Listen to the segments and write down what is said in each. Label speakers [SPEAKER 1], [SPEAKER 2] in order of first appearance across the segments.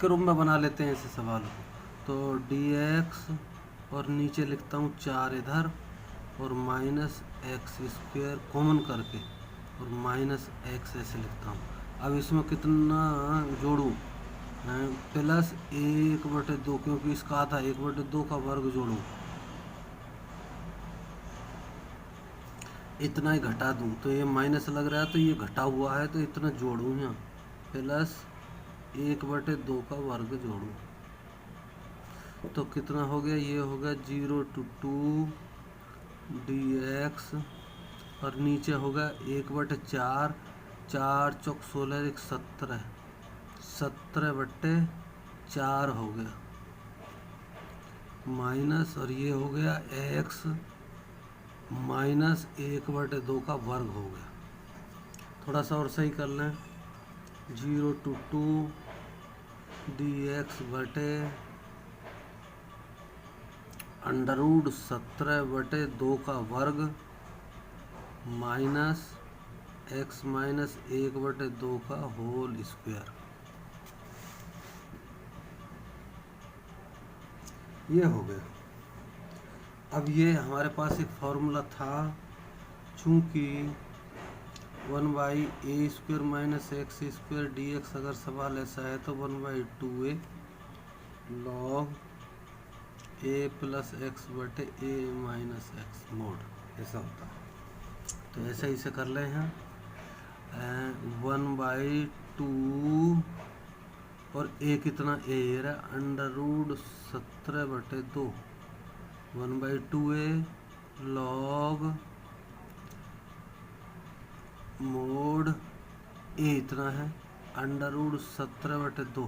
[SPEAKER 1] के रूप में बना लेते हैं ऐसे सवाल को। तो dx और नीचे लिखता हूँ 4 इधर और माइनस एक्स स्क्वायर कॉमन करके और माइनस एक्स ऐसे लिखता हूँ। अब इसमें कितना जोड़ूँ? प्लस 1/2, क्योंकि इसका आधा 1/2 का वर्ग जोड़ूँ, इतना ही घटा दूँ। तो ये माइनस लग रहा है तो ये घटा हुआ है, तो इतना जोड़ूँ यहाँ, प्लस 1/2 का वर्ग जोड़ूँ। तो कितना हो गया? ये हो गया 0 to 2 dx और नीचे होगा 1/4, 4 चौक 16, 1 17, 17/4 हो गया माइनस, और ये हो गया x माइनस 1/2 का वर्ग हो गया। थोड़ा सा और सही कर लें, 0 to 2 dx बटे √17/2 का वर्ग माइनस x माइनस 1/2 का होल स्क्वायर। ये हो गया। अब ये हमारे पास एक फॉर्मूला था, चूँकि 1/a² माइनस x² dx, अगर सवाल ऐसा है तो 1/2a log a plus x बटे a माइनस x मोड, ऐसा होता है। तो ऐसे ही से कर ले हैं 1/2 और a कितना? a रहा √17/2, 1/2a log मोड a इतना है √17/2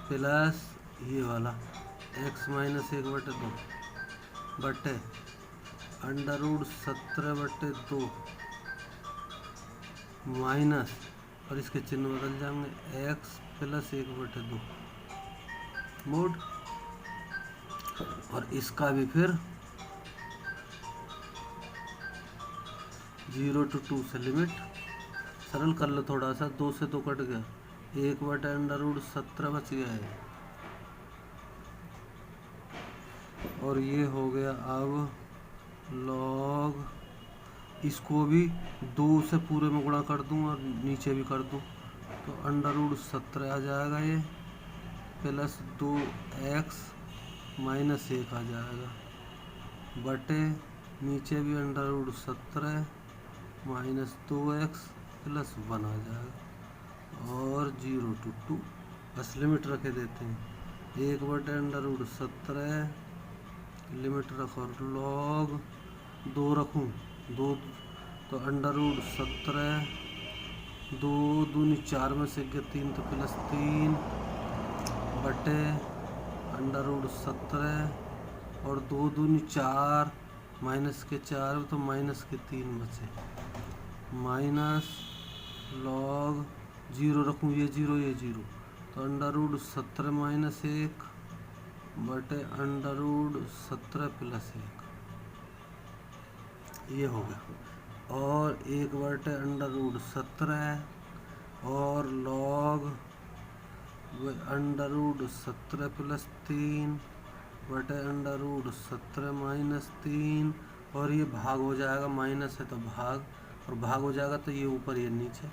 [SPEAKER 1] प्लस ये वाला x माइनस 1/2 बटे √17/2 माइनस, और इसके चिन्ह बदल जाएंगे, x प्लस 1/2 मोड, और इसका भी फिर 0 to 2 से लिमिट। सरल कर लो थोड़ा सा, 2 से 2 कट गया, 1/√17 बच गया है। और ये हो गया अब लॉग, इसको भी 2 से पूरे में गुणा कर दूं और नीचे भी कर दूं, तो √17 आ जाएगा ये, प्लस 2x माइनस 1 आ जाएगा, बटे नीचे भी √17 माइनस 2x प्लस 1 आ जाएगा, और 0 to 2 बस लिमिट रखे देते हैं, 1/√17 लिमिट रखो, लॉग 2 रखूँ, 2 तो √17, 2 दूनी 4 में से गया 3 तो प्लस 3 बटे √17 और 2 दूनी 4 माइनस के 4 तो माइनस के 3 बचे, माइनस लॉग 0 रखूँ, ये 0 ये 0, तो √17 माइनस 1 बटे √17 प्लस 1, ये हो गया, और 1/√17 और लॉग √17 प्लस 3 बटे √17 माइनस 3, और ये भाग हो जाएगा, माइनस है तो भाग, और भाग हो जाएगा तो ये ऊपर ये नीचे,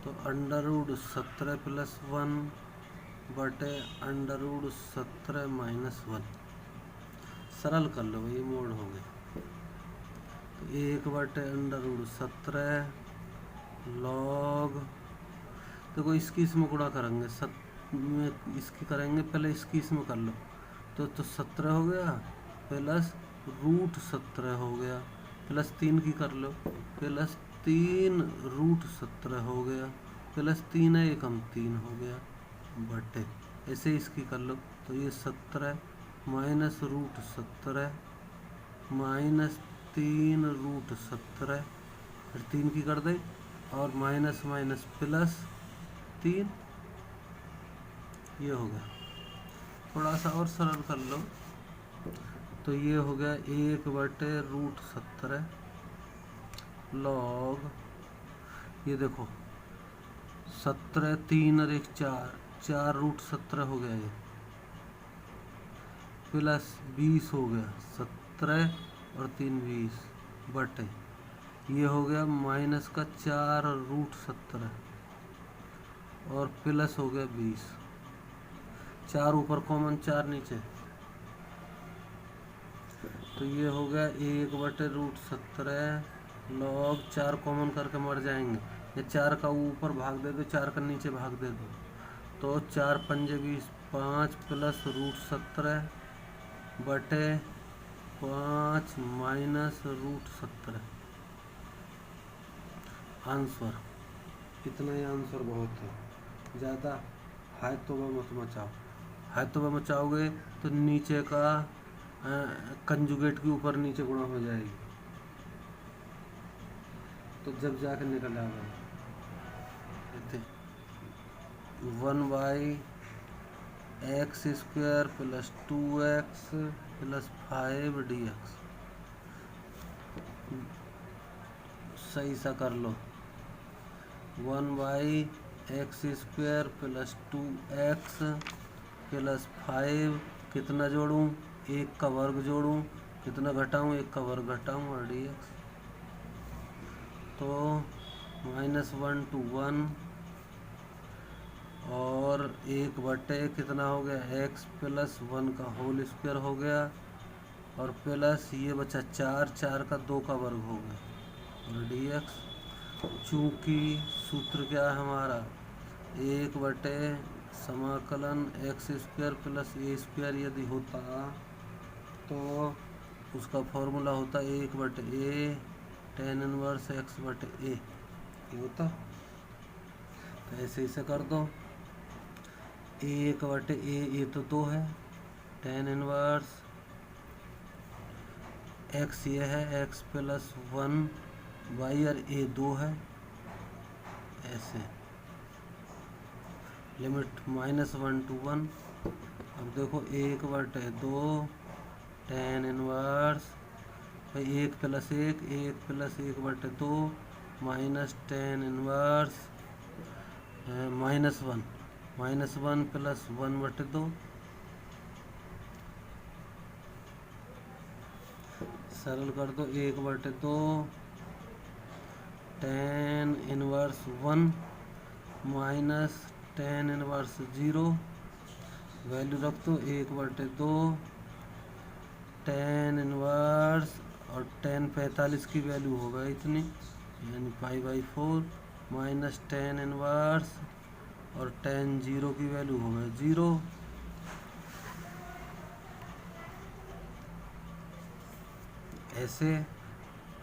[SPEAKER 1] तो √17 प्लस 1 बटे √17 माइनस 1। सरल कर लो भाई, ये मोड हो गया। तो 1/√17 लॉग, देखो इसकी इसमें गुणा करेंगे, में इसकी करेंगे, पहले इसकी इसमें कर लो, तो 17 हो गया, प्लस √17 हो गया, प्लस 3 की कर लो, प्लस 3 √17 हो गया, प्लस 3 है 1 3 हो गया, बटे ऐसे इसकी कर लो, तो ये 17 माइनस √17 माइनस 3 √17, फिर 3 की कर दे, और माइनस माइनस प्लस 3, ये हो गया। थोड़ा सा और सरल कर लो, तो ये हो गया 1/√17 लॉग, ये देखो 17, 3 और 1 4, 4 रूट 17 हो गया ये, प्लस 20 हो गया, 17 और 3 20 बटे ये हो गया माइनस का 4 रूट 17 और प्लस हो गया 20, 4 ऊपर कॉमन 4 नीचे, तो ये हो गया 1 बटे रूट 17 लॉग 4 कॉमन करके मर जाएंगे, ये 4 का ऊपर भाग दे दो, 4 का नीचे भाग दे दो, तो 4 पंजे 20, 5 प्लस रूट 17 बटे 5 माइनस रूट 17 आंसर। इतना ही आंसर बहुत है, ज़्यादा हाय तौबा मत मचाओ, हाय तौबा मचाओगे तो नीचे का कंजुगेट के ऊपर नीचे गुणा हो जाएगी, तो जब जाकर निकल आएगा 1/x² plus 2x plus 5dx। सही सा कर लो, 1/x² प्लस 2x प्लस 5, कितना जोड़ूं, 1 का वर्ग जोड़ूं, कितना घटाऊं, 1 का वर्ग घटाऊं और dx, तो -1 to 1 और 1 बटे कितना हो गया x प्लस 1 का होल स्क्वायर हो गया और प्लस ये बचा 4, 4 का 2 का वर्ग हो गया और dx। चूँकि सूत्र क्या है हमारा, 1 बटे समाकलन x² प्लस a² यदि होता तो उसका फॉर्मूला होता 1 बटे a tan इनवर्स x बटे a, ये होता। तो ऐसे इसे कर दो, 1 बटे a तो 2 है, tan इनवर्स x ये है, x प्लस 1 y और a 2 है, ऐसे लिमिट -1 to 1। अब देखो 1 बटे 2 tan इनवर्स 1 प्लस 1, 1 प्लस 1 बटे 2 माइनस tan इनवर्स -1 प्लस 1 बटे 2, सरल कर दो, 1 बटे 2 tan inverse 1 minus tan inverse 0, value रख दो, 1 बटे 2 tan इनवर्स और tan 45 की वैल्यू होगा इतनी, यानी π/4 माइनस tan इनवर्स और tan 0 की वैल्यू होगा 0। ऐसे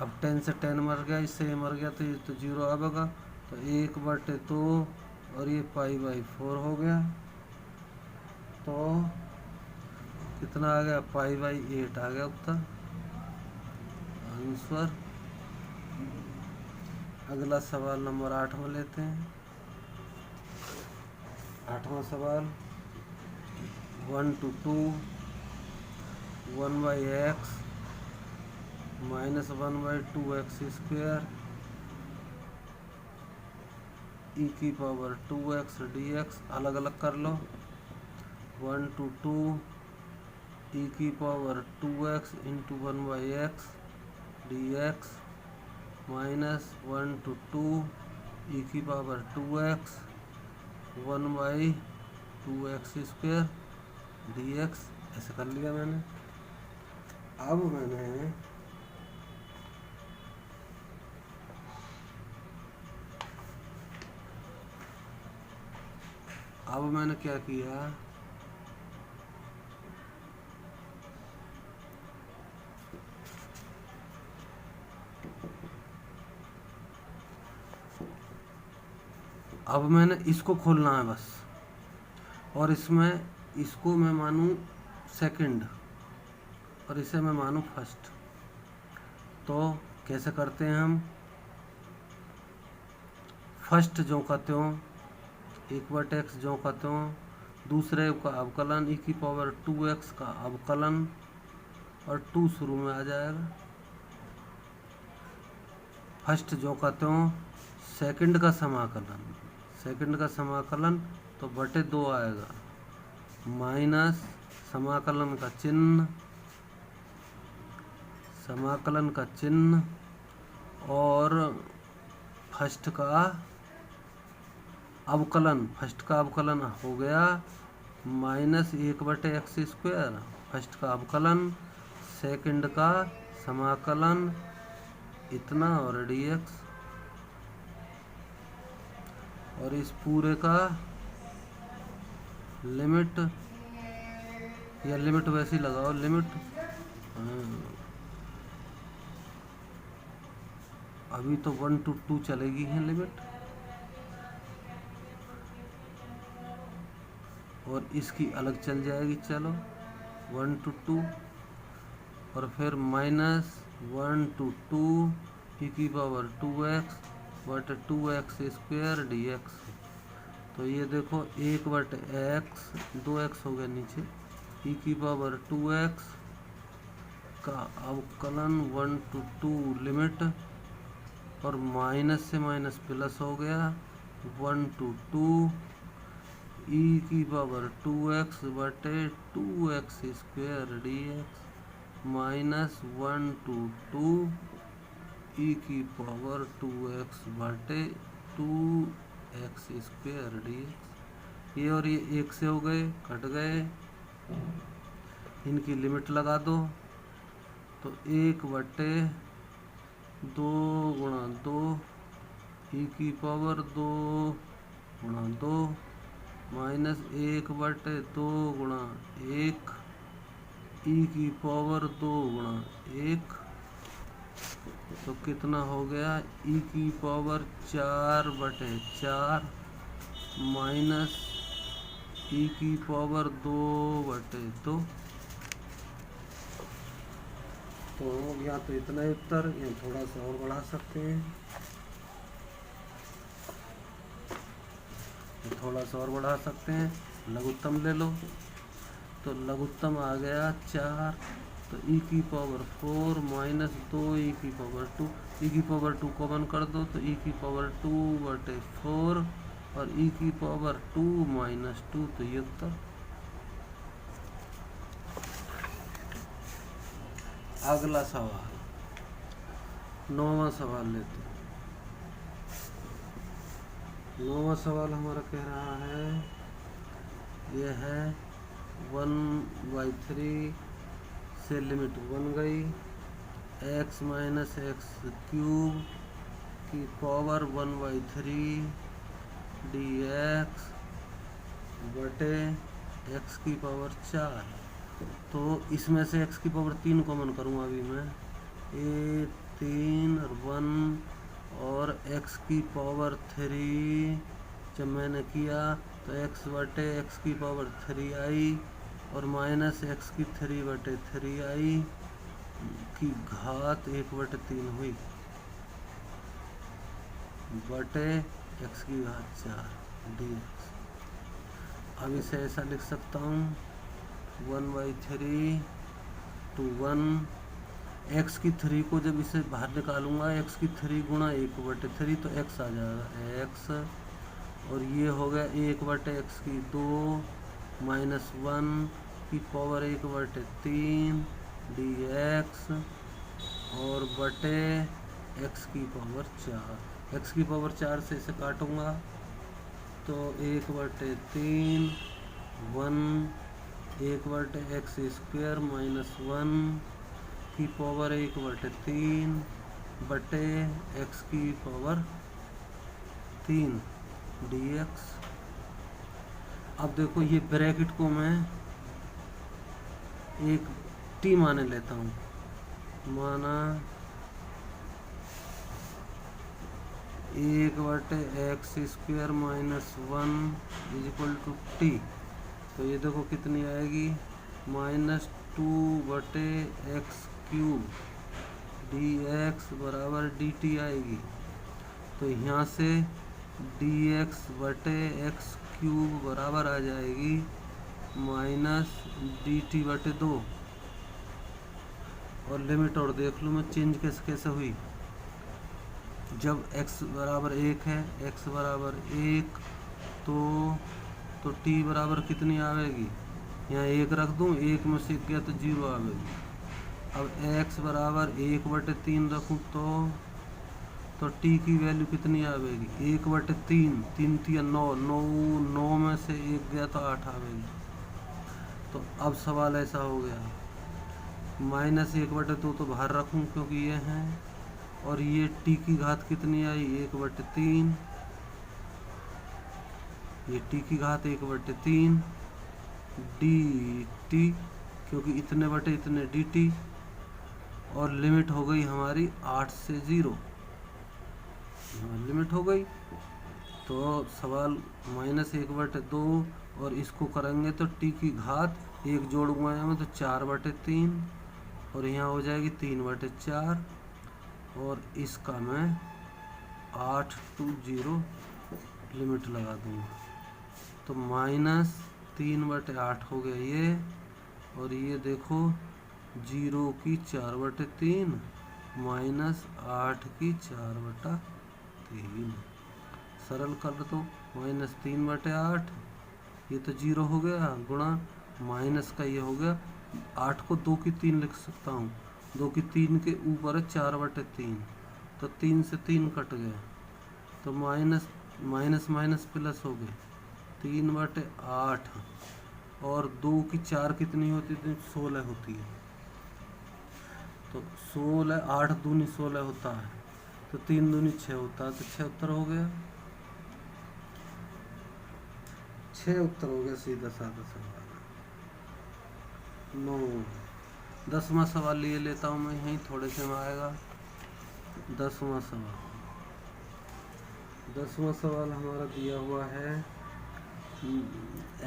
[SPEAKER 1] अब tan से tan मर गया, इससे मर गया, तो ये तो 0 आएगा, तो 1 बटे 2 और ये π/4 हो गया, तो कितना आ गया, π/8 आ गया उत्तर आंसर। अगला सवाल नंबर 8 में लेते हैं। 8वां सवाल 1 to 2 1/x minus 1/2x² e⁻2x dx, अलग अलग कर लो, 1 to 2 e⁻2x into 1/x dx minus 1 to 2 e⁻2x 1/2x² dx। ऐसे कर लिया मैंने। अब मैंने क्या किया, अब मैंने इसको खोलना है बस, और इसमें इसको मैं मानूं सेकंड और इसे मैं मानूं फर्स्ट। तो कैसे करते हैं हम, फर्स्ट जो कहते हो 1/x जो कहते हो, दूसरे का अवकलन e⁻2x का अवकलन और 2 शुरू में आ जाएगा। फर्स्ट जो कहते हो सेकंड का समाकलन, सेकंड का समाकलन तो बटे 2 आएगा, माइनस समाकलन का चिन्ह और फर्स्ट का अवकलन हो गया -1/x², फर्स्ट का अवकलन, सेकंड का समाकलन इतना और dx, और इस पूरे का लिमिट, या लिमिट वैसे ही लगाओ, लिमिट अभी तो 1 to 2 चलेगी है लिमिट, और इसकी अलग चल जाएगी, चलो 1 to 2, और फिर -1 to 2 e⁻²x बटे 2x² dx। तो ये देखो 1/x, 2x हो गया नीचे, e⁻²x का अवकलन 1 to 2 लिमिट, और माइनस से माइनस प्लस हो गया 1 to 2 e⁻²x बटे 2x² dx, -1 to 2 e⁻²x बटे 2x² dx। ये और ये एक से हो गए, कट गए, इनकी लिमिट लगा दो, तो 1/2 × 2 e⁻² × 2 -1/2 × 1 e⁻² × 1, तो कितना हो गया e⁻4/4 माइनस e⁻²/2। तो या तो इतना ही उत्तर, या थोड़ा सा और बढ़ा सकते हैं, लघुत्तम ले लो, तो लघुत्तम आ गया 4, तो e⁻4 - 2 e⁻², e⁻² कॉमन कर दो तो e⁻²/4 और e⁻² - 2, तो ये उत्तर। अगला सवाल, 9वां सवाल लेते हैं। 9वां सवाल हमारा कह रहा है, यह है 1/3 से लिमिट बन गई, x - x³ की पावर 1/3 dx बटे x⁻4। तो इसमें से x⁻3 कॉमन करूँगा अभी मैं, 3 और 1, और x⁻3 जब मैंने किया तो x बटे x⁻3 आई, और -x⁻3/3 आई की घात 1/3 हुई, बटे x⁻4 dx। अब इसे ऐसा लिख सकता हूँ, 1/3 to 1, x⁻3 को जब इसे बाहर निकालूंगा, x⁻3 × 1/3 तो x आ जाएगा x, और ये हो गया 1/x², -1 की पावर 1/3 dx, और बटे x⁻4, x⁻4 से इसे काटूंगा तो 1/3, 1 1/x² -1 की पावर 1/3 बटे x⁻3 dx। अब देखो ये ब्रैकेट को मैं एक t माने लेता हूँ, माना 1/x² - 1 = t, तो ये देखो कितनी आएगी, -2/x³ dx बराबर dt आएगी। तो यहाँ से dx/x³ बराबर आ जाएगी -dt/2, और लिमिट और देख लूँ मैं चेंज कैसे कैसे हुई, जब x बराबर 1 है, x बराबर 1 तो t बराबर कितनी आवेगी, यहाँ 1 रख दूँ, 1 में से गया तो 0 आवेगी। अब x बराबर 1/3 रखूँ तो t की वैल्यू कितनी आवेगी, 1/3, 3 3 9, 9 में से 1 गया तो 8 आवेगी। तो अब सवाल ऐसा हो गया, -1/2 तो बाहर रखूँ क्योंकि ये हैं, और ये t की घात कितनी आई, 1/3, ये t की घात 1/3 dt, क्योंकि इतने बटे इतने dt, और लिमिट हो गई हमारी 8 से 0, लिमिट हो गई। तो सवाल -1/2, और इसको करेंगे तो t की घात 1 जोड़ूंगा यहाँ में तो 4/3, और यहाँ हो जाएगी 3/4, और इसका मैं 8 to 0 लिमिट लगा दूंगा, तो -3/8 हो गया ये, और ये देखो 0 की 4/3 -8 की 4/3, सरल कर दो, -3/8, ये तो 0 हो गया, गुणा माइनस का ये हो गया, 8 को 2 की 3 लिख सकता हूँ, 2 की 3 के ऊपर है 4/3, तो 3 से 3 कट गया, तो माइनस माइनस प्लस हो गए, 3/8, और 2 की 4 कितनी होती है, 16 होती है, तो 16, 8 दूनी 16 होता है, तो 3 दूनी 6 होता है, तो 6 उत्तर हो गया, 6 उत्तर हो गया, सीधा साधा सवाल। 9, 10वां सवाल लिए लेता हूँ मैं, यहीं थोड़े से में आएगा। 10वां सवाल हमारा दिया हुआ है,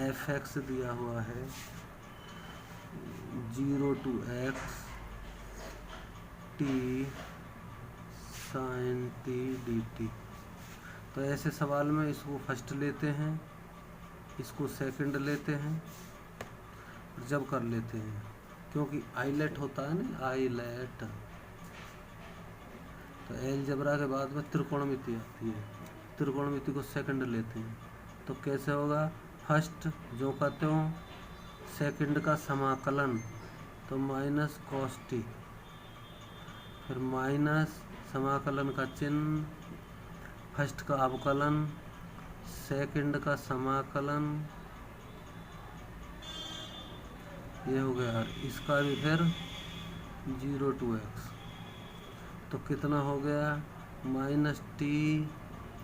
[SPEAKER 1] f(x) दिया हुआ है 0 to x t sin t dt। तो ऐसे सवाल में इसको फर्स्ट लेते हैं, इसको सेकंड लेते हैं, जब कर लेते हैं, क्योंकि आइलेट होता है ना, आइलेट, तो अलजेब्रा के बाद में त्रिकोणमिति आती है, त्रिकोणमिति को सेकंड लेते हैं, तो कैसे होगा, फर्स्ट जो कहते हो सेकंड का समाकलन, तो माइनस cos t, फिर माइनस समाकलन का चिन्ह, फर्स्ट का अवकलन, सेकंड का समाकलन, ये हो गया, और इसका भी फिर 0 to x, तो कितना हो गया, -t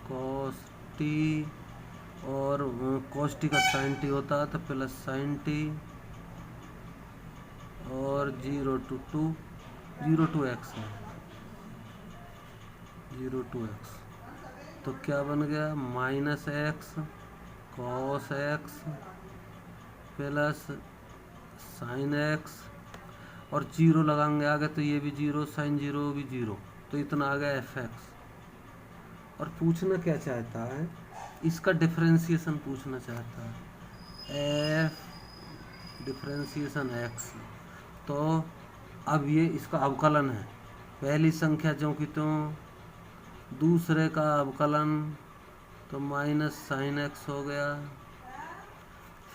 [SPEAKER 1] cos t, और cos t का sin t होता है तो प्लस sin t, और 0 to x है, 0 to x, तो क्या बन गया, -x cos x plus sin x, और 0 लगाएंगे आगे तो ये भी 0, sin 0 भी 0, तो इतना आ गया fx। और पूछना क्या चाहता है, इसका डिफरेंशिएशन पूछना चाहता है, f डिफरेंशिएशन x, तो अब ये इसका अवकलन है, पहली संख्या जो कि तो दूसरे का अवकलन, तो -sin x हो गया,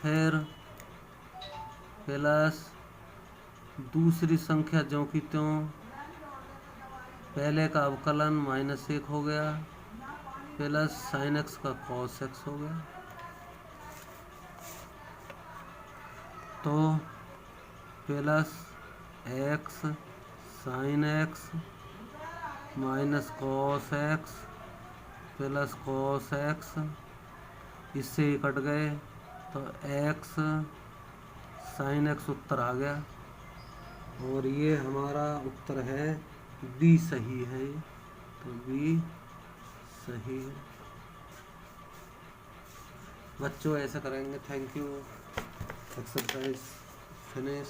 [SPEAKER 1] फिर प्लस दूसरी संख्या जो कि त्यों पहले का अवकलन -1 हो गया, प्लस sin x का cos x हो गया, तो plus x sin x minus cos x plus cos x, इससे ही कट गए, तो x sin x उत्तर आ गया, और ये हमारा उत्तर है, बी सही है, तो बी सही है। बच्चों ऐसा करेंगे, थैंक यू, एक्सरसाइज फिनिश।